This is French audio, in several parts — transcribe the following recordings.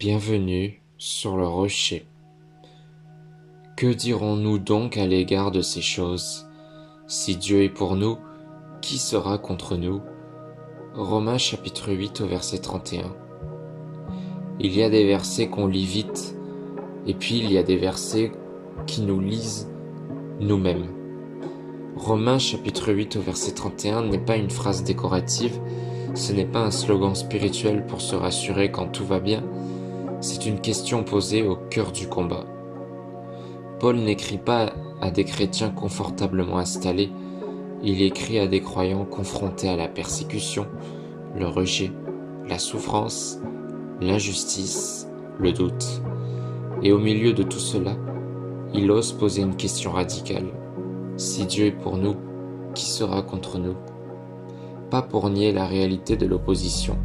Bienvenue sur le rocher. Que dirons-nous donc à l'égard de ces choses? Si Dieu est pour nous, qui sera contre nous? Romains chapitre 8 au verset 31. Il y a des versets qu'on lit vite, et puis il y a des versets qui nous lisent nous-mêmes. Romains chapitre 8 au verset 31 n'est pas une phrase décorative, ce n'est pas un slogan spirituel pour se rassurer quand tout va bien, c'est une question posée au cœur du combat. Paul n'écrit pas à des chrétiens confortablement installés, il écrit à des croyants confrontés à la persécution, le rejet, la souffrance, l'injustice, le doute. Et au milieu de tout cela, il ose poser une question radicale. Si Dieu est pour nous, qui sera contre nous? Pas pour nier la réalité de l'opposition,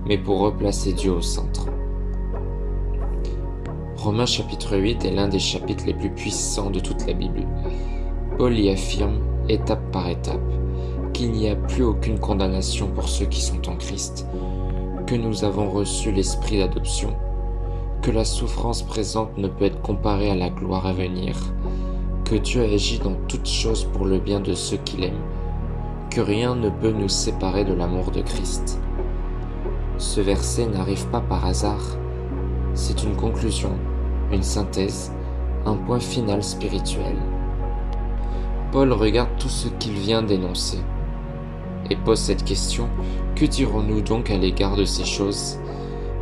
mais pour replacer Dieu au centre. Romains chapitre 8 est l'un des chapitres les plus puissants de toute la Bible. Paul y affirme, étape par étape, qu'il n'y a plus aucune condamnation pour ceux qui sont en Christ, que nous avons reçu l'esprit d'adoption, que la souffrance présente ne peut être comparée à la gloire à venir, que Dieu agit dans toutes choses pour le bien de ceux qu'il aime, que rien ne peut nous séparer de l'amour de Christ. Ce verset n'arrive pas par hasard, c'est une conclusion, une synthèse, un point final spirituel. Paul regarde tout ce qu'il vient d'énoncer et pose cette question, que dirons-nous donc à l'égard de ces choses?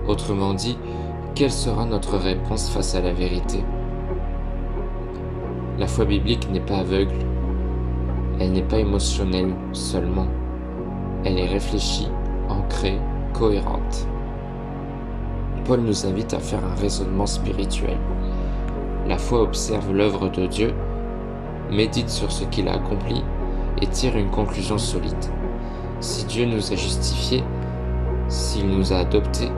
Autrement dit, quelle sera notre réponse face à la vérité? La foi biblique n'est pas aveugle, elle n'est pas émotionnelle seulement, elle est réfléchie, ancrée, cohérente. Paul nous invite à faire un raisonnement spirituel. La foi observe l'œuvre de Dieu, médite sur ce qu'il a accompli et tire une conclusion solide. Si Dieu nous a justifiés, s'il nous a adoptés,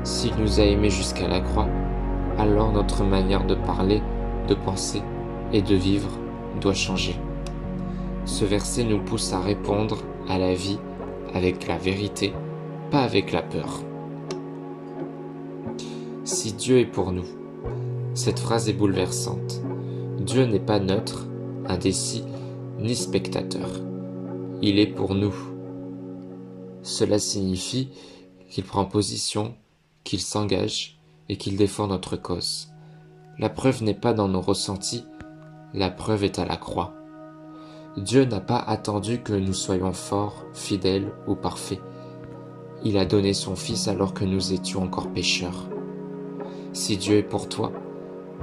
s'il nous a aimés jusqu'à la croix, alors notre manière de parler, de penser et de vivre doit changer. Ce verset nous pousse à répondre à la vie avec la vérité, pas avec la peur. Si Dieu est pour nous, cette phrase est bouleversante. Dieu n'est pas neutre, indécis, ni spectateur. Il est pour nous. Cela signifie qu'il prend position, qu'il s'engage et qu'il défend notre cause. La preuve n'est pas dans nos ressentis, la preuve est à la croix. Dieu n'a pas attendu que nous soyons forts, fidèles ou parfaits. Il a donné son Fils alors que nous étions encore pécheurs. Si Dieu est pour toi,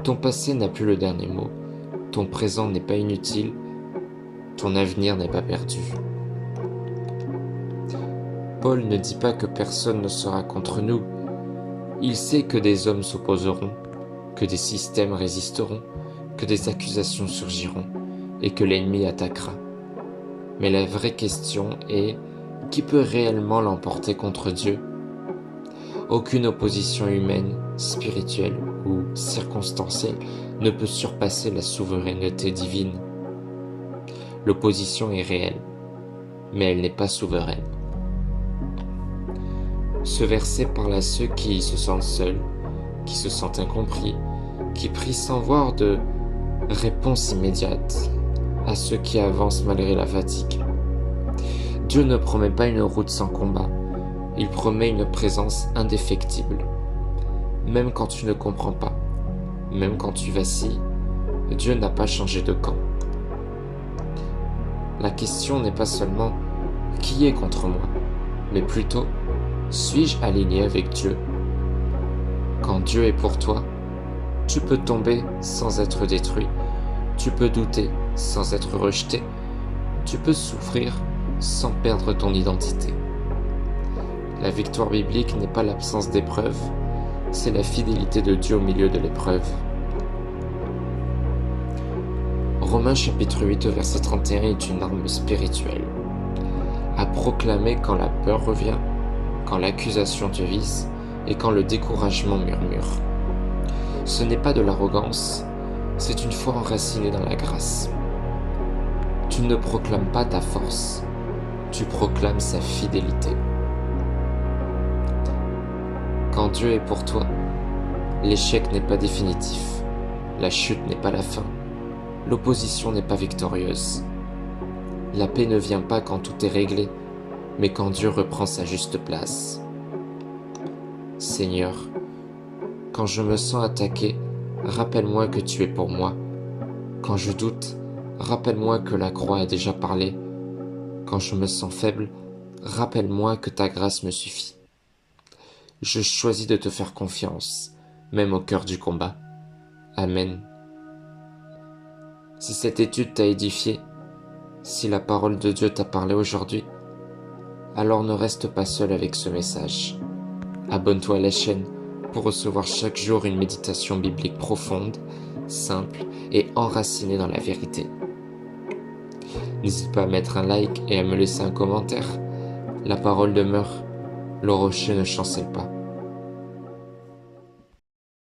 ton passé n'a plus le dernier mot, ton présent n'est pas inutile, ton avenir n'est pas perdu. Paul ne dit pas que personne ne sera contre nous. Il sait que des hommes s'opposeront, que des systèmes résisteront, que des accusations surgiront et que l'ennemi attaquera. Mais la vraie question est, qui peut réellement l'emporter contre Dieu? Aucune opposition humaine, spirituelle ou circonstancielle ne peut surpasser la souveraineté divine. L'opposition est réelle, mais elle n'est pas souveraine. Ce verset parle à ceux qui se sentent seuls, qui se sentent incompris, qui prient sans voir de réponse immédiate, à ceux qui avancent malgré la fatigue. Dieu ne promet pas une route sans combat, il promet une présence indéfectible. Même quand tu ne comprends pas, même quand tu vacilles, Dieu n'a pas changé de camp. La question n'est pas seulement « qui est contre moi ?», mais plutôt « suis-je aligné avec Dieu ?» Quand Dieu est pour toi, tu peux tomber sans être détruit, tu peux douter sans être rejeté, tu peux souffrir sans perdre ton identité. La victoire biblique n'est pas l'absence d'épreuves, c'est la fidélité de Dieu au milieu de l'épreuve. Romains chapitre 8 au verset 31 est une arme spirituelle, à proclamer quand la peur revient, quand l'accusation te vise et quand le découragement murmure. Ce n'est pas de l'arrogance, c'est une foi enracinée dans la grâce. Tu ne proclames pas ta force, tu proclames sa fidélité. Quand Dieu est pour toi, l'échec n'est pas définitif, la chute n'est pas la fin, l'opposition n'est pas victorieuse. La paix ne vient pas quand tout est réglé, mais quand Dieu reprend sa juste place. Seigneur, quand je me sens attaqué, rappelle-moi que tu es pour moi. Quand je doute, rappelle-moi que la croix a déjà parlé. Quand je me sens faible, rappelle-moi que ta grâce me suffit. Je choisis de te faire confiance, même au cœur du combat. Amen. Si cette étude t'a édifié, si la parole de Dieu t'a parlé aujourd'hui, alors ne reste pas seul avec ce message. Abonne-toi à la chaîne pour recevoir chaque jour une méditation biblique profonde, simple et enracinée dans la vérité. N'hésite pas à mettre un like et à me laisser un commentaire. La parole demeure, le rocher ne chancelle pas.